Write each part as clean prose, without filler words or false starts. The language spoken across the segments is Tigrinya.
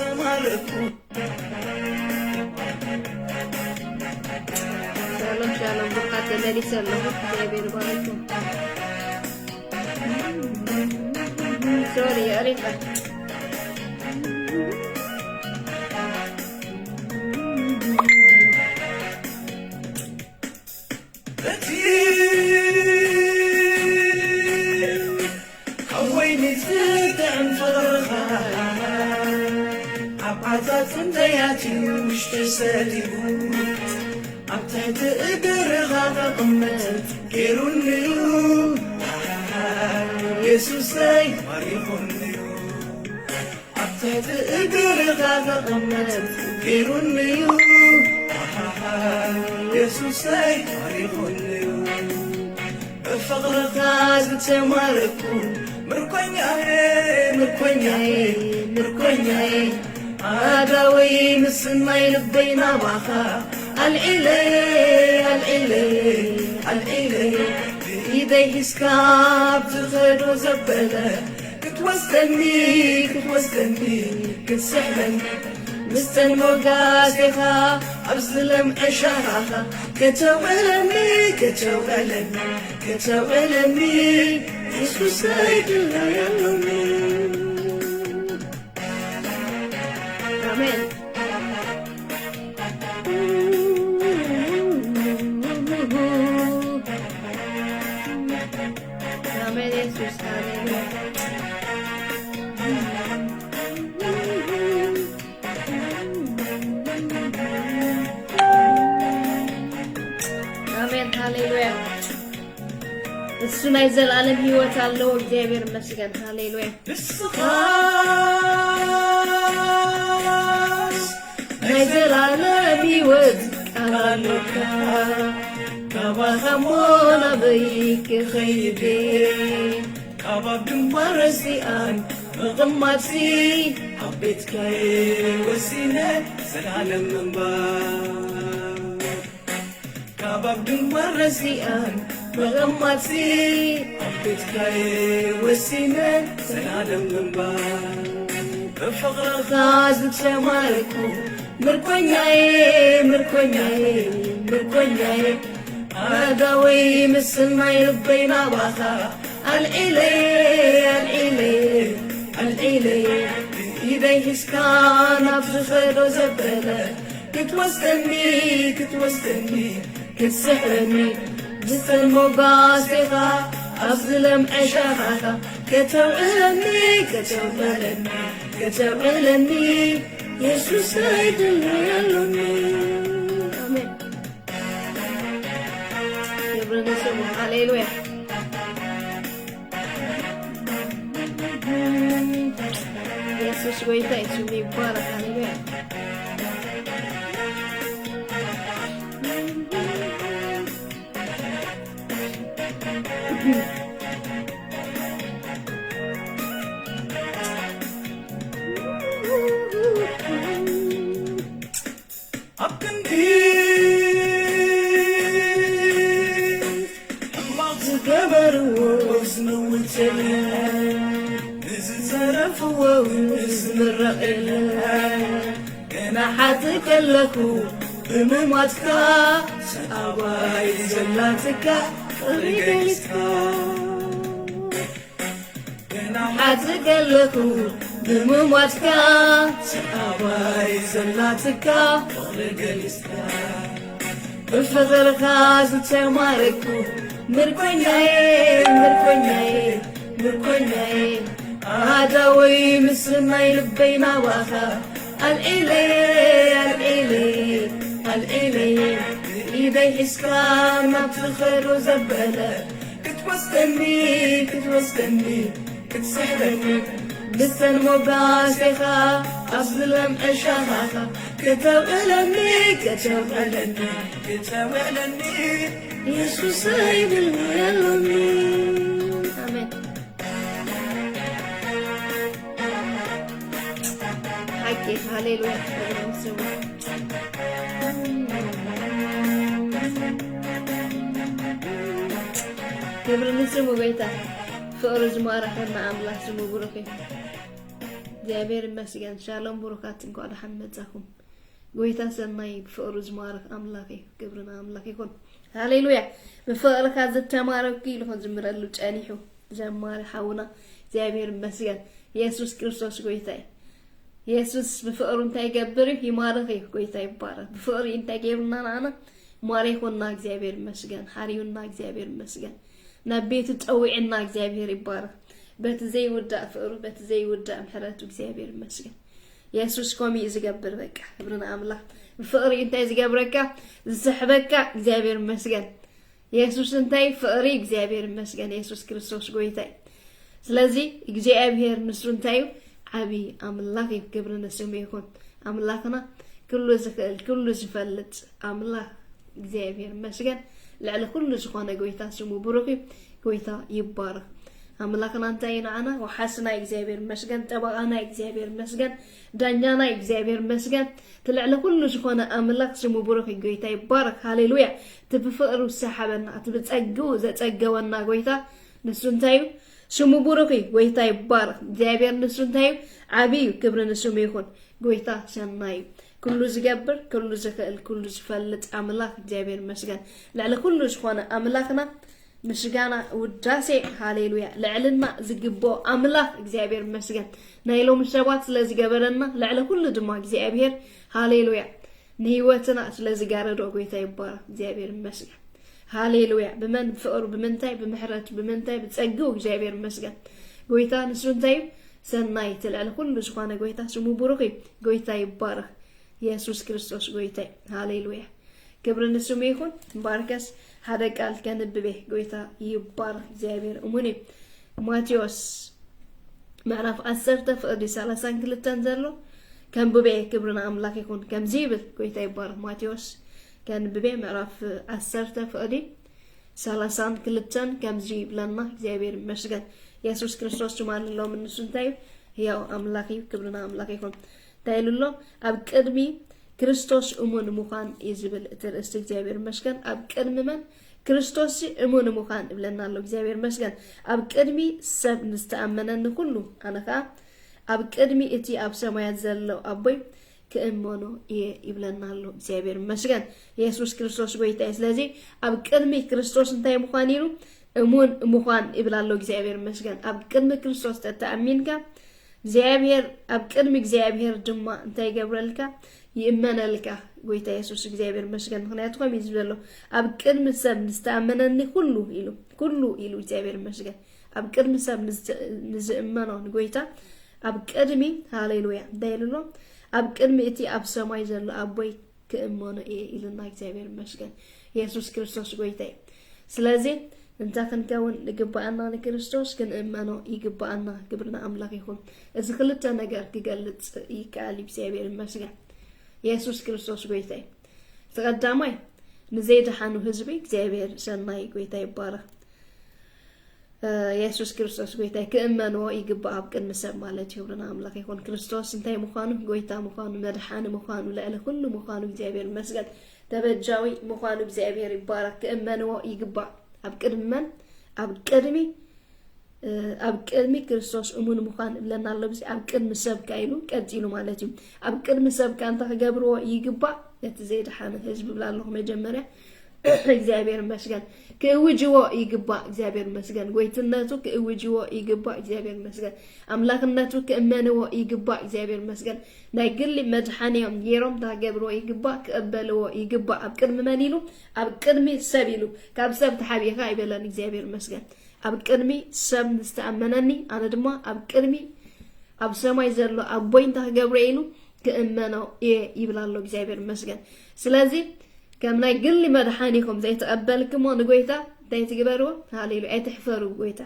ዝተማረኩ Shalom bukat dari seluruh Dewi Barakatuh. Sorry Arifah. كويني زيد عن فرغها عبعثات انتياتي وش تساليبو عبتعت اقرغها فقمت كيرون ليو يسوس لي مريخون ليو عبتعت اقرغها فقمت كيرون ليو يسوس لي مريخون ليو فقرغها زتماركو مركونياي عداوي مسماي لبينا باخا العلي بإيدي حسكاب تخدو زبالة كتوستني كتسحلن مستنمو قاسيخا أبسلم عشاها كتوغلني يسوس سيدنا يلوني Amen. Amen Yesus. Amen. Hallelujah. እሱ ናይ ዘላለም ህይወት አለው እግዚአብሔር ይመስገን ሃሌሉያ ናይ ዘላለም ህይወት አለው ካባኸሞና በይክ ኸይዴ ካባብድም ባረሲአን በቕማሲ አቤትካይ ወሲነ ዘላለም እንባ ካባብድም ባረሲአን بغماتي بيتكاي وسينة سلالم منبا بفقر خاز تشمالكو مركونياي عداوي مسلنا يربينا باخا العلي بإيدي حسكان أبزخدو زبالة كتوستني كتسحرني جسن مقاسيخا أفضلم عشاخا كتوغلني يسوس سيدنا يلوني آمين يبرد سمو هاليلويا يسوس ويتا يسومي بارك هاليلويا جناحاتك لكو بمماتك سأواي زلاتك رجلتك جناحاتك لكو بمماتك سأواي زلاتك رجلتك بفضل خاص تماركو مركونياي عداوي مسلنا يلبينا واخا العلي بإيدي حسكان ما بتخير وزبالة كتوستني كتسحرني بستن مقاسيخا أظلم عشاها كتوغلني يسوس سيدنا يلوني آمين حكي هاليلويا ክብርን ስሙ ጌታ ፍቅሪ ዝማረኸና ኣምላኽ ስሙ ብሩኽ እዩ እግዚአብሔር ይመስገን ሻሎም ብሩካት እንኳን ሐመጻኩም ጎይታ ሰናይ ፍቅሩ ዝማረክ አምላኬ ክብርና አምላኬ ይሁን ሃሌሉያ በፍቅርካ ዝተማረኩ ይልሆን ዝምረሉ ጨኒሑ ዘማሪ ሓውና እግዚአብሔር ይመስገን ኢየሱስ ክርስቶስ ጎይታ ኢየሱስ በፍቅሩ እንታይ ይገብር ይማረክ ጎይታ ይባረክ በፍቅሩ እንታይ ገብርና አና ማሪኮና እግዚአብሔር ይመስገን ሓሪውና እግዚአብሔር ይመስገን ናቤቱ ጠውዕና እግዚአብሔር ይባረክ በትዘይ ወዳ ፍቅሩ በትዘይ ወዳ ምሕረቱ እግዚአብሔር ይመስገን ኢየሱስ ኮሚ ዝገብር በቃ ክብርና አምላክ ፍቅሪ እንታይ ዝገብረካ ዝስሕበካ እግዚአብሔር ይመስገን ኢየሱስ እንታይ ፍቅሪ እግዚአብሔር ይመስገን ኢየሱስ ክርስቶስ ጎይታ ስለዚህ እግዚአብሔር ንሱ እንታይ ዓቢ አምላክ ክብርና ስሙ ይሁን አምላክና ኩሉ ዝክእል ኩሉ ዝፈልጥ አምላክ እግዚአብሔር ይመስገን ለዓለ ኩሉ ዝኾነ ጎይታ ስሙ ብሩክ ጎይታ ይባረክ አምላክና እንታይ ናዓና ወሐስና እግዚአብሔር ይመስገን ጠባቃና እግዚአብሔር ይመስገን ዳኛና እግዚአብሔር ይመስገን ትልዕለ ኩሉ ዝኾነ አምላክ ስሙ ብሩክ ጎይታ ይባረክ ሃሌሉያ ትብፍቅሩ ሰሐበና ትብጸግው ዘጸገወና ጎይታ ንሱ እንታይ ስሙ ብሩክ ጎይታ ይባረክ እግዚአብሔር ንሱ እንታይ ዓቢ ክብርን ስሙ ይሁን ጎይታ ሰናይ ኩሉ ዝገብር ኩሉ ዝክእል ኩሉ ዝፈልጥ አምላክ እግዚአብሔር ይመስገን ለዓለ ኩሉ ዝኾነ አምላክና ምስጋና ውዳሴ ሃሌሉያ ለዕልና ዝግቦ አምላክ እግዚአብሔር ይመስገን ናይሎም ሰባት ስለዚህ ገበረና ለዕለ ሁሉ ድማ እግዚአብሔር ሃሌሉያ ንህይወትና ስለዚህ ጋረዶ ጎይታ ይባረክ እግዚአብሔር ይመስገን ሃሌሉያ በመን ፍቅሩ በመንታይ በመሕረቱ በመንታይ በጸጋው እግዚአብሔር ይመስገን ጎይታ ንሱ እንታይ ሰናይ ለዕለ ሁሉ ዝኾነ ጎይታ ስሙ ብሩክ ጎይታ ይባረክ ኢየሱስ ክርስቶስ ጎይታ ሃሌሉያ ክብርን ስሙ ይሁን ባርከስ هذا قال كان ببه قويتا يبارك እግዚአብሔር እሙኒ ማቴዎስ ምዕራፍ 10 ፍቅዲ 30 ክልተን ዘሎ ከም በበ ክብርና አምላክ ይሁን ከም ዚብል ጎይታ ይባርክ ማቴዎስ ከም በበ ምዕራፍ 10 ፍቅዲ 30 ክልተን ከም ዚብለና እግዚአብሔር ይመስገን ኢየሱስ ክርስቶስ ማንለው ምንሱ እንታይ ያው አምላክ ክብርና አምላክ ይሁን ታይሉሎ አብ ቅድሚ ክርስቶስ እሙን ሙኻን ይዝብል ትርእስት እግዚአብሔር ይመስገን አብ ቅድሚ መን ክርስቶስ እሙን ሙኻን ብለናሎ እግዚአብሔር ይመስገን አብ ቅድሚ ሰብ ንስተአመነን ሁሉ አነካ አብ ቅድሚ እቲ አብ ሰማያት ዘሎ አቦይ ከእሞኖ ይብለናሎ እግዚአብሔር ይመስገን ኢየሱስ ክርስቶስ ጎይታ ስለዚህ አብ ቅድሚ ክርስቶስ እንታይ ሙኻን ይሉ እሙን ሙኻን ይብላሎ እግዚአብሔር ይመስገን አብ ቅድሚ ክርስቶስ ተአሚንካ እግዚአብሔር አብ ቅድሚ እግዚአብሔር ድማ እንታይ ገብረልካ ይእመነልካ ጎይታ ኢየሱስ እግዚአብሔር ይመስገን ምክንያቱም ይዝበለው አብ ቅድሚ ሰብ ንስተአመነኒ ሁሉ ይሉ እግዚአብሔር ይመስገን አብ ቅድሚ ሰብ ንዝእመነው ጎይታ አብ ቅድሚ ሃሌሉያ ዳይሉሎ አብ ቅድሚ እቲ አብ ሰማይ ዘሎ አቦይ ከእሞነ ይልና እግዚአብሔር ይመስገን ኢየሱስ ክርስቶስ ጎይታ ስለዚህ እንታ ክንከውን ንግባአና ንክርስቶስ ክንእመነው ይግባአና ክብርና አምላክ ይሁን እዚ ክልተ ነገር ክገልጽ ይካል እግዚአብሔር ይመስገን ኢየሱስ ክርስቶስ ጎይታ ተቀዳማይ ንዘይድሓኑ ህዝቢ እግዚአብሔር ሰናይ ጎይታ ይባረክ ኢየሱስ ክርስቶስ ጎይታ ከእመነው ይግባአ ኣብ ቅድሚ ሰብ ማለት ይሁንና አምላክ ይሁን ክርስቶስ እንታይ ምዃኑ ጎይታ ምዃኑ መድሓኒ ምዃኑ ለዕለ ኩሉ ምዃኑ እግዚአብሔር ይመስገን ተበጃዊ ምዃኑ እግዚአብሔር ይባረክ ከእመነው ይግባአ ኣብ ቅድሚ መን ኣብ ቅድሚ ክርስቶስ እሙን ምዃን ብለናሎ ብዚ ኣብ ቅድሚ ሰብ ካይሉ ቀጥሉ ማለት እዩ ኣብ ቅድሚ ሰብ ካንተ ከገብርዎ ይግባእ እቲ ዘይድሓነ ህዝብ ብላለኹ መጀመርያ እግዚአብሔር ይመስገን ከውጅዎ ይግባእ እግዚአብሔር ይመስገን ጎይትነቱ ከውጅዎ ይግባእ እግዚአብሔር ይመስገን አምላክነቱ ከእመነዎ ይግባእ እግዚአብሔር ይመስገን ናይ ግሊ መድሓኒዮም ጌሮም ታገብርዎ ይግባእ ከበልዎ ይግባእ ኣብ ቅድሚ መን ኢሉ ኣብ ቅድሚ ሰብ ኢሉ ካብ ሰብ ተሓቢኻ ይበለን እግዚአብሔር ይመስገን ኣብ ቅድሚ ሰብ ንስተአመነኒ ኣነ ድማ ኣብ ቅድሚ ኣብ ሰማይ ዘሎ ኣቦይ እንታይ ክገብሮ ኢሉ ከእመነው ይብላሎ እግዚአብሔር ይመስገን ስለዚህ ከም ናይ ግሊ መድሓኒኩም ዘይተቀበልክሞ ንጎይታ እንታይ ትግበርዎ ሃሌሉያ ኣይትሕፈሩ ጎይታ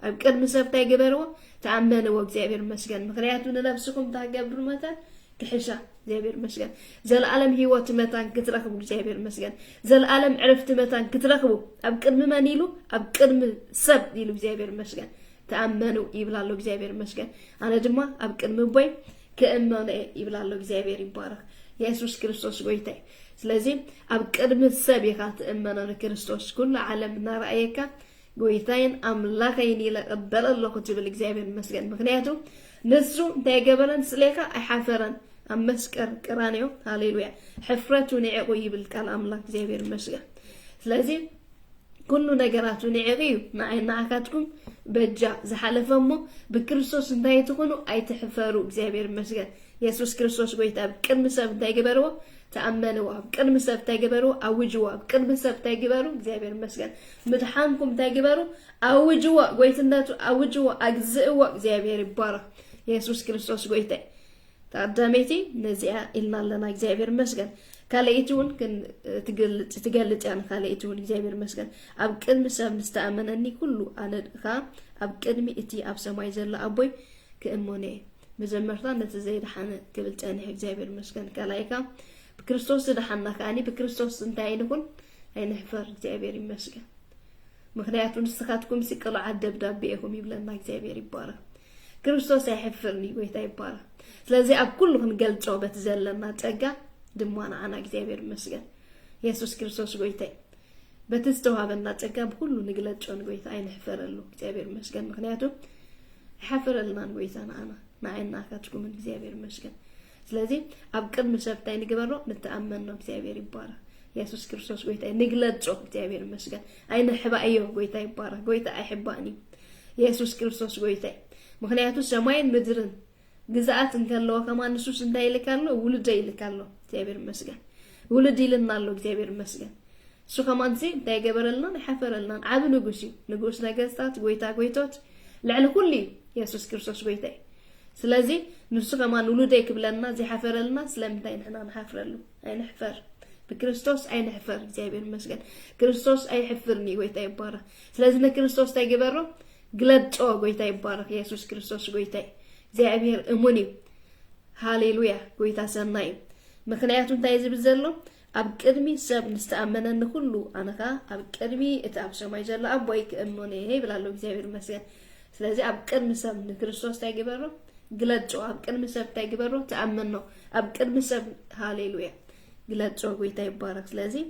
ኣብ ቅድሚ ሰብ እንታይ ግበርዎ ተኣመንዎ እግዚአብሔር ይመስገን ምክንያቱ ንነፍስኩም ታገብሩ መታ ክሕሻ እግዚአብሔር ይመስገን ዘለዓለም ህይወት መታን ክትረክቡ እግዚአብሔር ይመስገን ዘለዓለም ዕረፍት መታን ክትረክቡ ኣብ ቅድሚ መን ኢሉ ኣብ ቅድሚ ሰብ ኢሉ እግዚአብሔር ይመስገን ተኣመኑ ይብላሎ እግዚአብሔር ይመስገን ኣነ ድማ ኣብ ቅድሚ ቦይ ከእመነ ይብላሎ እግዚአብሔር ይባረክ ኢየሱስ ክርስቶስ ጎይታ ስለዚህ ኣብ ቅድሚ ሰብ ኢኻ ተእመነ ክርስቶስ ኩሉ ዓለም ናራእየካ ጎይታዬን አምላከይን ይለቀበል الله كتبل እግዚአብሔር ይመስገን ምክንያቱም ንሱ እንታይገበረን ስለካ አይሐፈረን አመስቀር ቅራኔው ሃሌሉያ ሕፍረቱ ንዕቁ ይብል ቃል አምላክ እግዚአብሔር ይመስገን ስለዚህ ኩሉ ነገራቱ ንዕቁ ማዕናካትኩም በጃ ዘሐለፈሞ በክርስቶስ እንታይትኹኑ አይተሕፈሩ እግዚአብሔር ይመስገን ኢየሱስ ክርስቶስ ጎይታ ቅድም ሰብ እንታይገበረው ተአመነው ቅድም ሰብ እንታይገበረው አውጅዋ ቅድም ሰብ እንታይገበሩ እግዚአብሔር ይመስገን ምድሓንኩም እንታይገበሩ አውጅዋ ጎይትነቱ አውጅዋ አግዝእዋ እግዚአብሔር ይባረክ ኢየሱስ ክርስቶስ ጎይታ ታዳሜቲ ነዚያ ኢልናለና እግዚአብሔር ይመስገን ካለይቱን ግን ትገልጽ ያን ካለይቱን እግዚአብሔር ይመስገን አብ ቅድም ሰብ ምስተአመነኒ ሁሉ አነድኻ አብ ቅድሚ እቲ አብ ሰማይ ዘላ አቦይ ከእሞኔ መዘመርታ ነተ ዘይድሓነ ክብልጠኒ እግዚአብሔር ይመስገን ካላይካ በክርስቶስ ድሓና ካኒ በክርስቶስ እንታይንኩን አይነሕፈር እግዚአብሔር ይመስገን ምክንያቱም ንስኻትኩም ሲቅልዓ ደብዳቤኹም ይብለና እግዚአብሔር ይባረክ ክርስቶስ አይሕፍርኒ ጎይታ ይባረክ ስለዚህ አብ ኩሉ ክንገልጾ በተዘለና ጸጋ ድማና አና እግዚአብሔር ይመስገን ኢየሱስ ክርስቶስ ጎይታ በተስተዋበና ጸጋ ሁሉ ንግለጾን ጎይታ አይነሕፈረሉ እግዚአብሔር ይመስገን ምክንያቱም ይሕፍረልናን ጎይታና አና ማዕናካትኩም እግዚአብሔር ይመስገን ስለዚህ አብ ቅድም ሰብታይ ንግበሮ ንተአመን ነው እግዚአብሔር ይባረክ ኢየሱስ ክርስቶስ ጎይታ ንግለጾ እግዚአብሔር ይመስገን አይነሕባእዮ ጎይታ ይባረክ ጎይታ አይሕባእኒ ኢየሱስ ክርስቶስ ጎይታ ምክንያቱም ሰማይን ምድርን ግዛት እንከለው ከማን ንሱስ እንዳይልካሉ ውልድ ይልካሉ እግዚአብሔር ይመስገን ውልድ ይልናሉ እግዚአብሔር ይመስገን እሱ ከማን ሲ እንዳይገበረልና ይሐፈረልና አብ ንጉስ ነገስታት ጎይታ ጎይቶች ለዕለ ኩሉ ኢየሱስ ክርስቶስ ጎይታ ስለዚህ ንሱ ከማን ውልድ ይክብለና ዝሐፈረልና ስለምታይ ንሕና ንሐፍረሉ አይንሕፈር በክርስቶስ አይንሕፈር እግዚአብሔር ይመስገን ክርስቶስ አይሕፍርኒ ጎይታ ይባረክ ስለዚህ ንክርስቶስ ታይገበሮ ግለጾ ጎይታ ይባረክ ኢየሱስ ክርስቶስ ጎይታ እግዚአብሔር እሙኒ ሃሌሉያ ጎይታ ሰናይ ምክንያቱም ታይዝብ ዘሎ አብ ቅድሚ ሰብ ንስተአመነን ሁሉ አነካ አብ ቅድሚ እቲ አብ ሰማይ ዘሎ አቦይ ከእሞኔ ይብላሉ እግዚአብሔር ይመስገን ስለዚህ አብ ቅድሚ ሰብ ንክርስቶስ ታይገበሮ ግለጾ አብ ቅድሚ ሰብ ታይገበሮ ተአመኖ አብ ቅድሚ ሰብ ሃሌሉያ ግለጾ ጎይታ ይባረክ ስለዚህ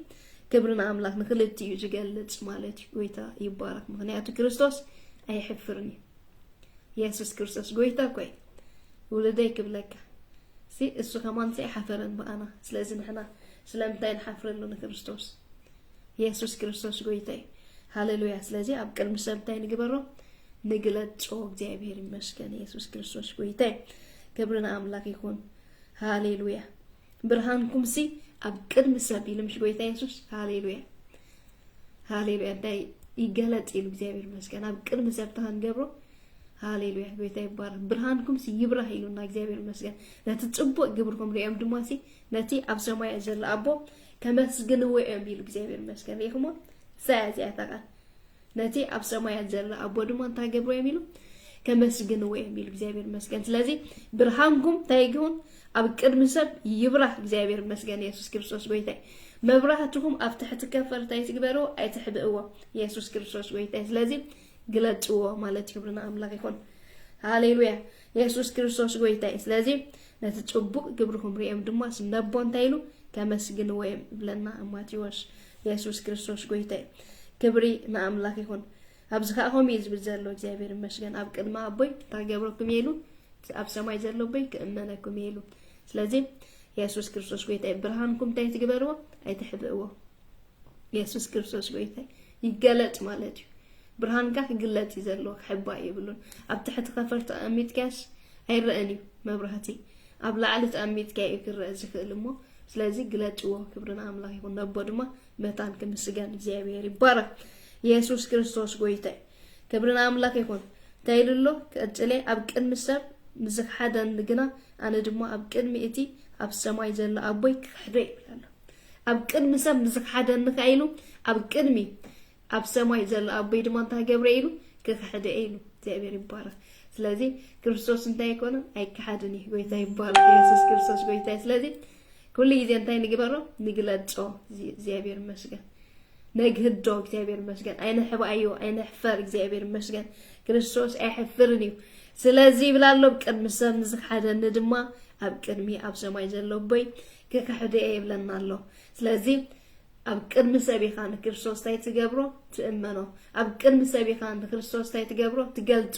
ክብርና አምላክ ንክልትዩ ዝገልጽ ማለት ጎይታ ይባረክ ምክንያቱም ክርስቶስ አይሕፍርኒ ኢየሱስ ክርስቶስ ጎይታ ኮይ ወለደይ ክብለካ ሲ እሱ ከማን ሲ حفرن በአና ስለዚህ ንሕና ስለምታይ ንሐፍረሉ ንክርስቶስ ኢየሱስ ክርስቶስ ጎይታ ሃሌሉያ ስለዚህ አብ ቅድም ሰብታይ ንግበሮ ንግለጾ እግዚአብሔር ይመስገን ኢየሱስ ክርስቶስ ጎይታ ክብርና አምላክ ይሁን ሃሌሉያ ብርሃንኩም ሲ አብ ቅድም ሰብ ይልምሽ ጎይታ ኢየሱስ ሃሌሉያ ሃሌሉያ ዳይ ይገለጥ ይሉ እግዚአብሔር ይመስገን አብ ቅድም ሰብታን ገብሮ ሃሌሉያ ጎይታ ይባረክ ብርሃንኩም ሲይብራህ ይሉና እግዚአብሔር ይመስገን ለተጽቡቅ ግብርኩም ለያም ድማሲ ነቲ አብ ሰማይ ዘላ አቦ ከመስግን ወይም ይሉ እግዚአብሔር ይመስገን ይሁን ሳያዚያታካ ነቲ አብ ሰማይ ዘላ አቦ ድማን ታገብሮ የሚሉ ከመስግን ወይም ይሉ እግዚአብሔር ይመስገን ስለዚህ ብርሃንኩም ታይጉን አብ ቅድም ሰብ ይብራህ እግዚአብሔር ይመስገን ኢየሱስ ክርስቶስ ጎይታ መብራህትኩም አብ ተሕት ከፈርታይ ትግበሩ አይተሕብእዎ ኢየሱስ ክርስቶስ ጎይታ ስለዚህ ግለጽዎ ማለት ክብርና አምላክ ይሁን ሃሌሉያ ኢየሱስ ክርስቶስ ጎይታ ስለዚህ ለተጽቡቅ ግብርኩም ሪኤም ድማ ስነቦን ታይሉ ከመስግን ወይም ብለና ማቴዎስ ኢየሱስ ክርስቶስ ጎይታ ክብሪ ለአምላክ ይሁን አብዝኻኹም ይዝብል ዘሎ እግዚአብሔር ይመስገን አብ ቅድማ አቦይ ታገብረኩም ይሉ አብ ሰማይ ዘሎ አቦይ ከእመነኩም ይሉ ስለዚህ ኢየሱስ ክርስቶስ ጎይታ ብርሃንኩም ታይ ትግበርዎ አይተሕብእዎ ኢየሱስ ክርስቶስ ጎይታ ይገለጥ ማለት ብርሃንካ ክግለጥ ይዘሎ ክሕባ ይብሉን አብ ትሕት ከፈርተ አሚትካስ አይረአኒ መብራህቲ አብ ላዕሊ ተአሚትካ ይክረአ ዝክእልሞ ስለዚህ ግለጽዎ ክብርና አምላክ ይሁን ነቦ ድማ መታን ከምስጋን እግዚአብሔር ይባረክ ኢየሱስ ክርስቶስ ጎይታ ክብርና አምላክ ይሁን ታይልሎ ከጽለ አብ ቅድም ሰብ ንዝሓደን ግና አነ ድማ አብ ቅድሚ እቲ አብ ሰማይ ዘላ አቦይ ክሕደ ይብላል አብ ቅድም ሰብ ንዝሓደን ካይሉ አብ ቅድሚ አብ ሰማይ ዘላ አቦይ ድማ ታገብረይሉ ክሕደ ይሉ እግዚአብሔር ይባረክ ስለዚህ ክርስቶስ እንታይ ይኮነ አይከሓድኒ ጎይታ ይባረክ ኢየሱስ ክርስቶስ ጎይታ ስለዚህ ኩሉ ጊዜ እንታይ ንግበሮ ንግለጾ እግዚአብሔር ይመስገን ነግህዶ እግዚአብሔር ይመስገን አይነሕባዮ አይነሕፈር እግዚአብሔር ይመስገን ክርስቶስ አይሕፍርኒ ስለዚህ ብላሎ ቅድም ሰብ ንዝሓደን ድማ አብ ቅድሚ አብ ሰማይ ዘሎ ቦይ ክሕደ ይብለናሎ ስለዚህ ኣብ ቅድሚ ሰቢኻ ንክርስቶስ ታይ ትገብሮ ትእመኖ ኣብ ቅድሚ ሰቢኻ ንክርስቶስ ታይ ትገብሮ ትገልጾ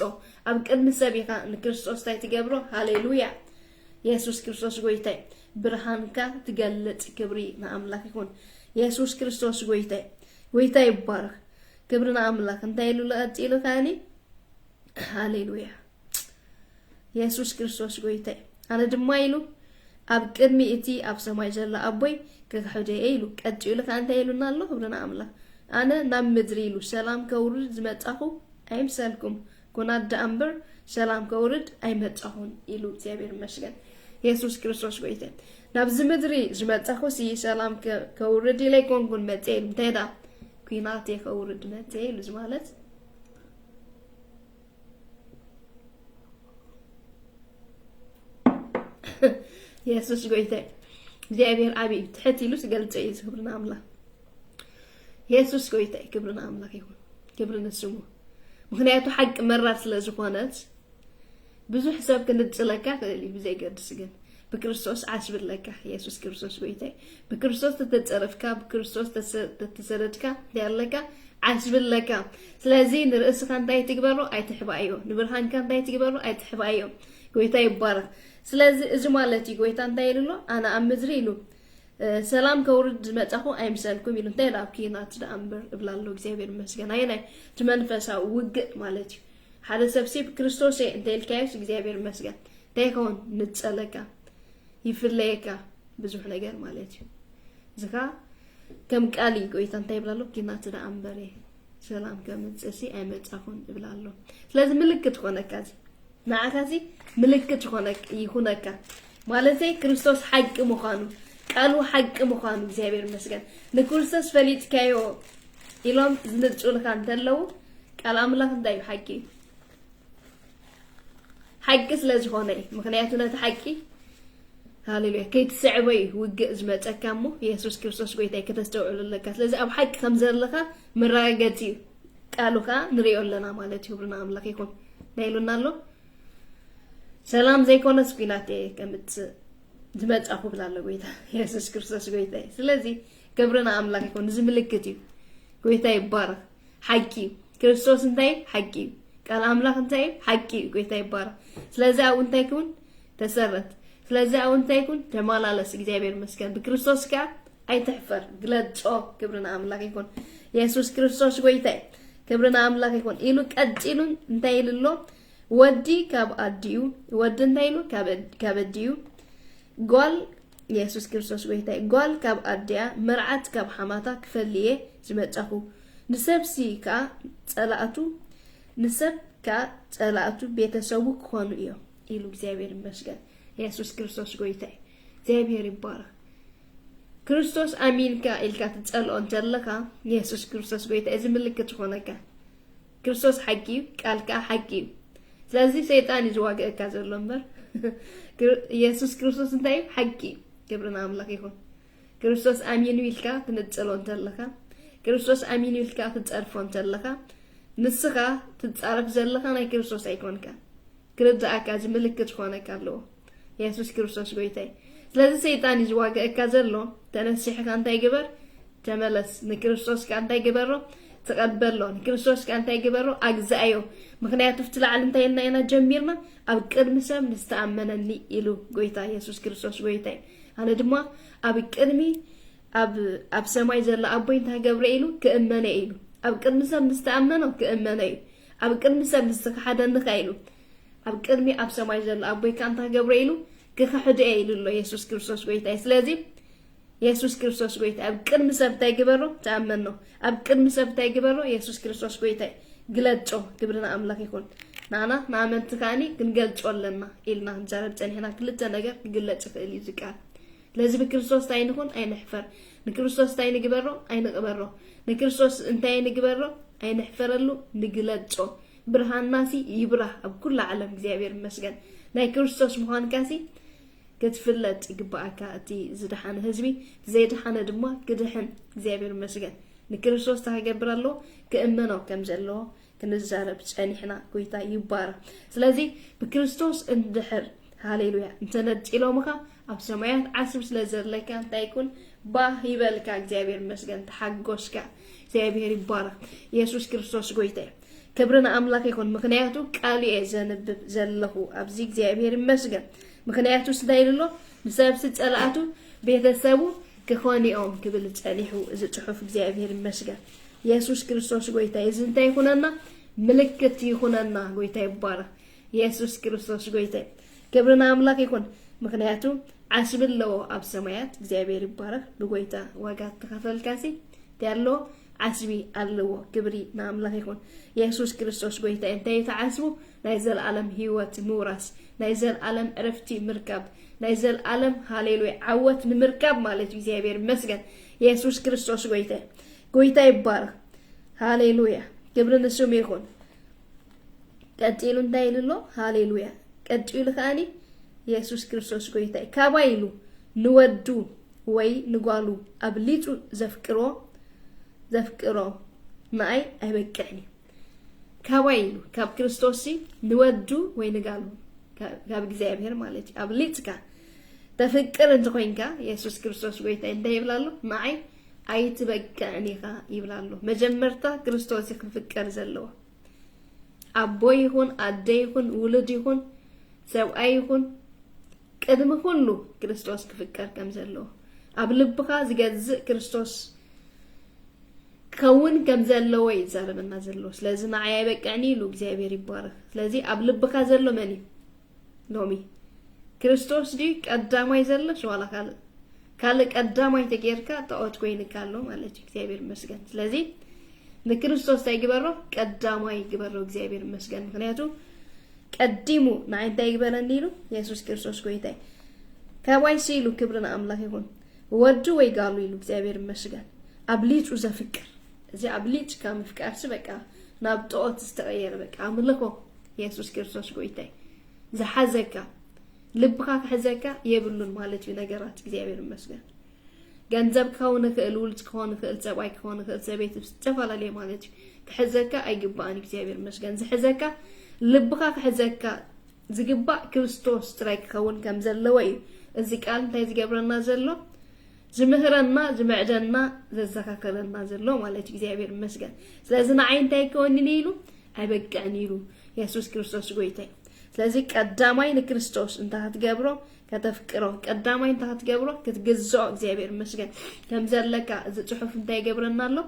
ኣብ ቅድሚ ሰቢኻ ንክርስቶስ ታይ ትገብሮ ሃሌሉያ ኢየሱስ ክርስቶስ ጎይታይ ብርሃንካ ትገልጽ ክብሪ ንኣምላኽ ይኹን ኢየሱስ ክርስቶስ ጎይታይ ይባረክ ክብሪ ንኣምላኽ እንታይ ኢሉ ለቀፂሉ ካኒ ሃሌሉያ ኢየሱስ ክርስቶስ ጎይታይ ኣነ ድማ ኢሉ ኣብ ቅድሚ እቲ ኣብ ሰማይ ዘሎ ኣቦይ ክሕደ ኢሉ ቀጥሉ ካንታይ ኢሉና ኣሎ ክብሪ ንኣምላኽ ኣነ ናብ ምድሪ ኢሉ ሰላም ከውርድ ዝመጻኹ ኣይምሰልኩም ኩናት ደኣምበር ሰላም ከውርድ ኣይመጻኹን ኢሉ እግዚአብሔር ይመስገን ኢየሱስ ክርስቶስ ጎይታይ ናብዚ ምድሪ ዝመጻኹ ሲ ሰላም ከውርድ ኢለይ ኮንኩን መጽ ኢሉ እንተዳ ኩናት ከውርድ መጽ ኢሉ ማለት ኢየሱስ ጎይታይ እግዚአብሔር አቢ ትሕት ኢሉ ሲገልጽ እዩ ክብርና ኣምላኽ ኢየሱስ ጎይታይ ክብርና ኣምላኽ ይሁን ክብርና ስሙ ምክንያቱ ሓቂ መራር ስለ ዝኾነት ብዙሕ ሰብ ክንጽለካ ክእል ብዘይ ገድስ ግን በክርስቶስ ዓስብለካ ኢየሱስ ክርስቶስ ጎይታይ በክርስቶስ ተተጸረፍካ በክርስቶስ ተተሰረድካ ያለካ ዓስብለካ ስለዚህ ንርእስካ እንታይ ትግበሮ ኣይትሕባዮ ንብርሃንካ እንታይ ትግበሮ ኣይትሕባዮ ጎይታይ ይባረክ ስለዚህ እዚ ማለት እዩ ጎይታ እንታይ ኢሉሎ ኣነ ኣብ ምድሪ ኢሉ ሰላም ከውርድ ዝመጻኹ ኣይምሰልኩም ኢሉ እንታይ ኣብ ኩናት ደኣምበር እብላሎ እግዚአብሔር ይመስገን ኣይናይ ትመንፈሳዊ ውግእ ማለት እዩ ሓደ ሰብሲ ክርስቶስ እንታይ ልካዮስ እግዚአብሔር ይመስገን ታይኮን ንጸለካ ይፍለየካ ብዙሕ ነገር ማለት እዩ ዝኻ ከም ቃሊ ጎይታ እንታይ ይብላሎ ኩናት ደኣምበር ሰላም ከምጽሲ ኣይመጻኹን እብላሎ ስለዚህ ምልክት ኾነካ ናዓካዚ ምልክት ይኹነካ ማለት ክርስቶስ ሓቂ ምዃኑ ቃሉ ሓቂ ምዃኑ እግዚአብሔር ይመስገን ንክርስቶስ ፈሊጥካዮ ኢሎም ዝንጽልካ እንተለው ቃል ኣምላኽ እንታይ ሓቂ ስለ ዝኾነ ምክንያቱ ነቲ ሓቂ ሃሌሉያ ከይትስዕበይ ውግእ ዝመጸካ እሞ ኢየሱስ ክርስቶስ ጎይታይ ከተስተውዕለካ ስለዚህ ኣብ ሓቂ ከም ዘለኻ መረጋገጺ ቃሉካ ንሪኦ ኣለና ማለት እዩ ብርና ኣምላኽ ይኹን ናይሉና ኣሎ ሰላም ዘይኮነስ ኩናት ከምት ዝመጻኹ ብላለ ጎይታ ኢየሱስ ክርስቶስ ጎይታይ ስለዚህ ክብርና ኣምላኽ ይኹን እዚ ምልክት እዩ ጎይታይ ይባረክ ሓቂ ክርስቶስ እንታይ ሓቂ ቃል ኣምላኽ እንታይ ሓቂ ጎይታይ ይባረክ ስለዚህ ኣብ እንታይ ኩን ተሰረት ስለዚህ ኣብ እንታይ ኩን ተማላለስ እግዚአብሔር ይመስገን በክርስቶስ ካ ኣይትሕፈር ግለጾ ክብርና ኣምላኽ ይኹን ኢየሱስ ክርስቶስ ጎይታይ ክብርና ኣምላኽ ይኹን ኢሉ ቀጥሉ እንታይ ኢሉሎ ወዲ ካብ ኣዲዩ ወዲ እንታይ ኢሉ ካብ ኣዲዩ ጓል ኢየሱስ ክርስቶስ ጎይታይ ጓል ካብ ኣድያ መርዓት ካብ ሓማታ ክፈልየ ዝመጻኹ ንሰብሲ ካ ጸላእቱ ቤተሰቡ ክኾኑ እዮም ኢሉ እግዚአብሔር ይመስገን ኢየሱስ ክርስቶስ ጎይታይ እግዚአብሔር ይባረክ ክርስቶስ ኣሚንካ ኢልካ ትጸልኦ እንተለካ ኢየሱስ ክርስቶስ ጎይታይ እዚ ምልክት ኾነካ ክርስቶስ ሓቂ ቃልካ ሓቂ ስለዚህ ሰይጣን ይዝዋግእካ ዘሎ እምበር ኢየሱስ ክርስቶስ እንታይ ሓቂ ክብርና ኣምላኽ ይኹን ክርስቶስ ኣሚኑ ኢልካ ትንጸሎ እንተለካ ክርስቶስ ኣሚኑ ኢልካ ትጸርፎ እንተለካ ንስኻ ትጻረፍ ዘለኻ ናይ ክርስቶስ ኣይኮንካ ክርዳእካ እዚ ምልክት ኾነካ ኣለዎ ኢየሱስ ክርስቶስ ጎይታይ ስለዚህ ሰይጣን ይዝዋግእካ ዘሎ ተነሲሕካ እንታይ ግበር ተመለስ ንክርስቶስ ካ እንታይ ግበሮ ተቀበሎ ንክርስቶስ ካ እንታይ ግበሮ ኣግዛእዮ ምክንያቱ ፍትላዕል እንታይ ኢና ጀሚርና ኣብ ቅድሚ ሰብ ንስተኣመነኒ ኢሉ ጎይታ ኢየሱስ ክርስቶስ ጎይታይ ኣነ ድማ ኣብ ቅድሚ ኣብ ሰማይ ዘሎ ኣቦይ እንታይ ገብረ ኢሉ ክእመነ ኢሉ ኣብ ቅድሚ ሰብ ንስተኣመኖ ክእመነ እዩ ኣብ ቅድሚ ሰብ ንስተካሓደኒ ኢሉ ኣብ ቅድሚ ኣብ ሰማይ ዘሎ ኣቦይ ካ እንታይ ገብረ ኢሉ ክሕደ ኢሉሎ ኢየሱስ ክርስቶስ ጎይታይ ስለዚህ ኢየሱስ ክርስቶስ ጎይታይ ኣብ ቅድሚ ሰብ እንታይ ግበሮ ተኣመኖ ኣብ ቅድሚ ሰብ እንታይ ግበሮ ኢየሱስ ክርስቶስ ጎይታይ ግለጾ ክብርና ኣምላኽ ይኹን ናና ናመንቲ ካኒ ክንገልጾ ኣለና ኢልና ንዛረብ ጸኒሕና ክልተ ነገር ክግለጽ ክእል እዩ ዝቃል ለዚ ብክርስቶስ እንታይ ንኹን ኣይንሕፈር ንክርስቶስ እንታይ ንግበሮ ኣይንቕበሮ ንክርስቶስ እንታይ ንግበሮ ኣይንሕፈረሉ ንግለጾ ብርሃንናሲ ይብራህ ኣብ ኩሉ ዓለም እግዚአብሔር ይመስገን ናይ ክርስቶስ ምዃንካሲ ክትፍለጥ ይግባእካ እቲ ዝድሓነ ህዝቢ ዘይድሓነ ድማ ክድሕን እግዚአብሔር ይመስገን ንክርስቶስ ተገብር ኣሎ ክእመኖ ከም ዘለዎ ክንዛረብ ጸኒሕና ጎይታ ይባረክ ስለዚህ በክርስቶስ እንድሕር ሃሌሉያ እንተነጽሎምካ ኣብ ሰማያት ዓስብ ስለ ዘለካ እንታይ ይኩን ይበልካ እግዚአብሔር ይመስገን ተሐጎስካ እግዚአብሔር ይባረክ ኢየሱስ ክርስቶስ ጎይታ ክብርና አምላክ ይሁን ምክንያቱ ቃል የዘንብ ዘለኹ አብዚ እግዚአብሔር ይመስገን ምክንያቱ ስዳይልሎ ምሰብስ ጸላአቱ ቤተሰቡ ከኾኒኦም ክብል ጸሊሑ እዚ ጽሑፍ እግዚአብሔር ይመስገን ኢየሱስ ክርስቶስ ጎይታ ይዝንታይ ይሁንና ምልክት ይሁንና ጎይታ ይባረክ ኢየሱስ ክርስቶስ ጎይታ ክብርና አምላክ ይሁን ምክንያቱ ዓስብለው አብ ሰማያት እግዚአብሔር ይባረክ ብጎይታ ዋጋት ተከፈልካሲ ያሎ ዓስቢ አለዎ ክብሪ ናአምላክ ይሁን ኢየሱስ ክርስቶስ ጎይታ እንታይ ተዓስቡ ናይ ዘለዓለም ህይወት ምውራስ ናይ ዘለዓለም ዕረፍቲ ምርካብ ናይ ዘለዓለም ሃሌሉያ ዓወት ንምርካብ ማለት እግዚአብሔር ይመስገን ኢየሱስ ክርስቶስ ጎይታ ይባረክ ሃሌሉያ ክብሪ ንስሙ ይሁን ቀጥሉ እንታይ ይልሎ ሃሌሉያ ቀጥሉ ካኒ ኢየሱስ ክርስቶስ ጎይታ ካባይሉ ንወዱ ወይ ንጓሉ አብሊጡ ዘፍቅሮ ማይ አይበቀኒ ካባይሉ ካብ ክርስቶስ ንወዱ ወይ ንጋሉ ካብ እግዚአብሔር ማለት አብሊጥካ ተፍቅር እንትኮንካ ኢየሱስ ክርስቶስ ጎይታ እንታይ ይብላሉ ማይ አይትበቀኒካ ይብላሉ መጀመርታ ክርስቶስ ይፍቅር ዘለዎ አቦይ ይሁን አደይ ይሁን ውልድ ይሁን ሰብአይ ይሁን ቅድም ሁሉ ክርስቶስ ክፍቀር ከም ዘለዎ ኣብ ልብኻ ዝገዝእ ክርስቶስ ከውን ከም ዘለዎ ይዛረበና ዘሎ ስለዚ ንዓይ አይበቀኒ ኢሉ እግዚአብሔር ይባረክ ስለዚ ኣብ ልብኻ ዘሎ መን ሎሚ ክርስቶስ ዲ ቀዳማይ ዘለሽ ዋላ ካለ ቀዳማይ ተገርካ ተኦት ኮይንካ ኣሎ ማለት እግዚአብሔር ይመስገን ስለዚ ንክርስቶስ ታይግበሮ ቀዳማይ ይግበሮ እግዚአብሔር ይመስገን ምክንያቱ ቀዲሙ ናይ እንታይ ይግበረን ኢሉ ኢየሱስ ክርስቶስ ጎይታ ካባይ ሲሉ ክብርና አምላክ ይሁን ወዱ ወይ ጋሉ ኢሉ እግዚአብሔር ይመስገን አብሊጡ ዘፍቅር እዚ አብሊጥ ከምፍቃርስ በቃ ናብ ጦት ዝተቀየረ በቃ አምልኮ ኢየሱስ ክርስቶስ ጎይታ ዘሐዘካ ልብኻ ከሐዘካ የብሉን ማለት ነገራት እግዚአብሔር ይመስገን ገንዘብ ከሆነ ከልውልት ከሆነ ከልጸባይ ከሆነ ከልጸቤት ተፈላለ ማለት ከሐዘካ አይግባን እግዚአብሔር ይመስገን ዘሐዘካ ልብኻ ከሐዘካ ዝግባ ክርስቶስ ትራይክ ከውን ከም ዘለዎ እዚ ቃል እንታይ ዝገብረና ዘሎ ዝምህረና ዝመዕደና ዘዘካከለና ዘሎ ማለት እግዚአብሔር ይመስገን ስለዚ ንዓይ እንታይ ከወኒ ኢሉ አይበቃኒ ኢሉ ኢየሱስ ክርስቶስ ጎይታ ስለዚ ቀዳማይ ንክርስቶስ እንታት ገብሮ ከተፍቅሮ ቀዳማይ እንታት ገብሮ ክትገዝኦ እግዚአብሔር ይመስገን ከም ዘለካ እዚ ጽሑፍ እንታይ ገብረና ኣሎ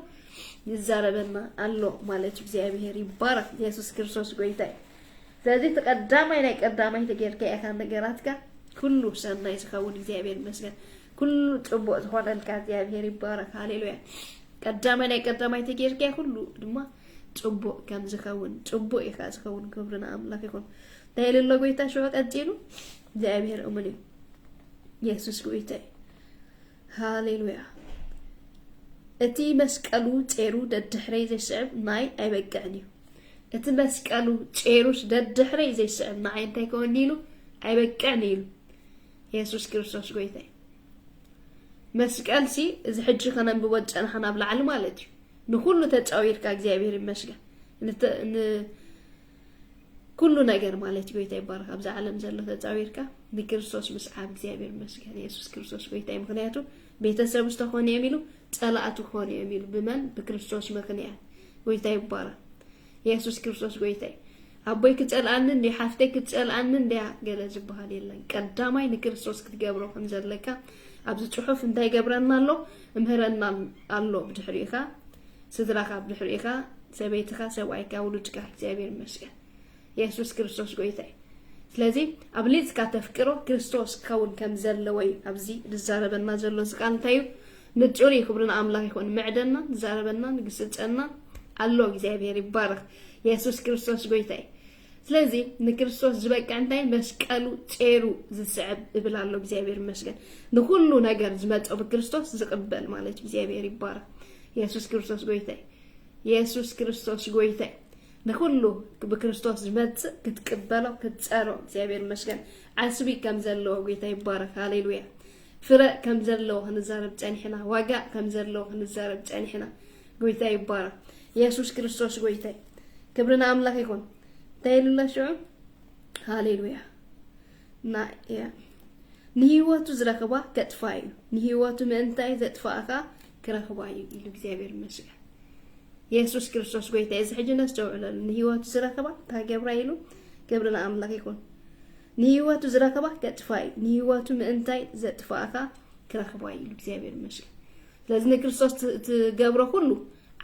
ይዛረበና ኣሎ ማለት እግዚአብሔር ይባረክ ኢየሱስ ክርስቶስ ጎይታ ስለዚ ተቀዳማይ ናይ ቀዳማይ ተገርካ ያካ ነገራትካ ኩሉ ሰናይ ዝኸውን እግዚአብሔር ይመስገን ኩሉ ጽቡቅ ዝሆነልካ እግዚአብሔር ይባረክ ሃሌሉያ ቀዳማይ ናይ ቀዳማይ ተገርካ ኩሉ ድማ ጽቡቅ ከም ዝኸውን ጽቡቅ ኢካ ዝኸውን ክብርና አምላክ ይሁን ታይልሎ ጎይታ ሸው ቀጥሉ እግዚአብሔር እሙን ኢየሱስ ጎይታ ሃሌሉያ እቲ መስቀሉ ጤሩ ደድሕረይ ዘይስዕብ ናይ አይበቃኒ እቲ መስቀሉ ጤሩስ ደድሕረይ ዘይስዕብ ናይ እንታይ ከወኒ ኢሉ አይበቃኒ ኢሉ ኢየሱስ ክርስቶስ ጎይታ መስቀል ሲ እዚ ሕጂ ከነንብቦ ጨናሕና ብላዕሊ ማለት እዩ ንኩሉ ተጫዊርካ እግዚአብሔር ይመስገን ኩሉ ነገር ማለት ጎይታ ይባረክ ኣብዚ ዓለም ዘሎ ተጻዊርካ ንክርስቶስ መስዓብ እግዚአብሔር ይመስገን ኢየሱስ ክርስቶስ ጎይታ ምክንያቱ ቤተሰብ ዝተኾነ የሚሉ ጸላአቱ ኾነ የሚሉ በመን በክርስቶስ ምክንያት ጎይታ ይባረክ ኢየሱስ ክርስቶስ ጎይታ አቦይ ክጸልአን እንደ ሓፍተይ ክጸልአን እንደ ገለ ዝባሃል የለን ቀዳማይ ንክርስቶስ ክትገብሮ ከም ዘለካ ኣብዚ ጽሑፍ እንታይ ገብረና ኣሎ እምህረና ኣሎ ብድሕሪኻ ስድራካ ብድሕሪኻ ሰበይትኻ ሰብኣይካ ውሉድካ እግዚአብሔር ይመስገን ኢየሱስ ክርስቶስ ጎይታ ስለዚ አብሊጽካ ተፍቅሮ ክርስቶስ ከውን ከም ዘለዎ ኣብዚ ዝዛረበና ዘሎ ቃል እንታይ ንጹሪ ክብርና አምላክ ይሁን መዕደና ዝዛረበና ንግስጸና ኣሎ እግዚአብሔር ይባረክ ኢየሱስ ክርስቶስ ጎይታ ስለዚ ንክርስቶስ ዝበቃ እንታይ መስቀሉ ጤሩ ዝስዕብ ይብላሎ እግዚአብሔር ይመስገን ንኩሉ ነገር ዝመጽኦ በክርስቶስ ዝቅበል ማለት እግዚአብሔር ይባረክ ኢየሱስ ክርስቶስ ጎይታ ኢየሱስ ክርስቶስ ጎይታ ንኩሉ በክርስቶስ ዝመጽእ ክትቀበለው ክትጸሮ እግዚአብሔር ይመስገን ዓስቢ ከም ዘለዎ ጎይታ ይባረክ ሃሌሉያ ፍረ ከም ዘለዎ ንዛረብ ጸኒሕና ዋጋ ከም ዘለዎ ንዛረብ ጸኒሕና ጎይታ ይባረክ ኢየሱስ ክርስቶስ ጎይታ ክብርና አምላክ ይሁን ታይሉላችሁ ሃሌሉያ ንህይወቱ ዝረከባ ከጥፋዩ ንህይወቱ ምንታይ ዘጥፋካ ክረክባዩ ኢሉ እግዚአብሔር ይመስገን ኢየሱስ ክርስቶስ ጎይታ እዝሕጅነስ ደውዕለሉ ንህይወቱ ዝረከባ ታገብራ ኢሉ ገብርና አምላክ ይኩን ንህይወቱ ዝረከባ ከጥፋዩ ንህይወቱ ምንታይ ዘጥፋካ ክረክባዩ ኢሉ እግዚአብሔር ይመስገን ስለዚህ ንክርስቶስ ትገብሮ ሁሉ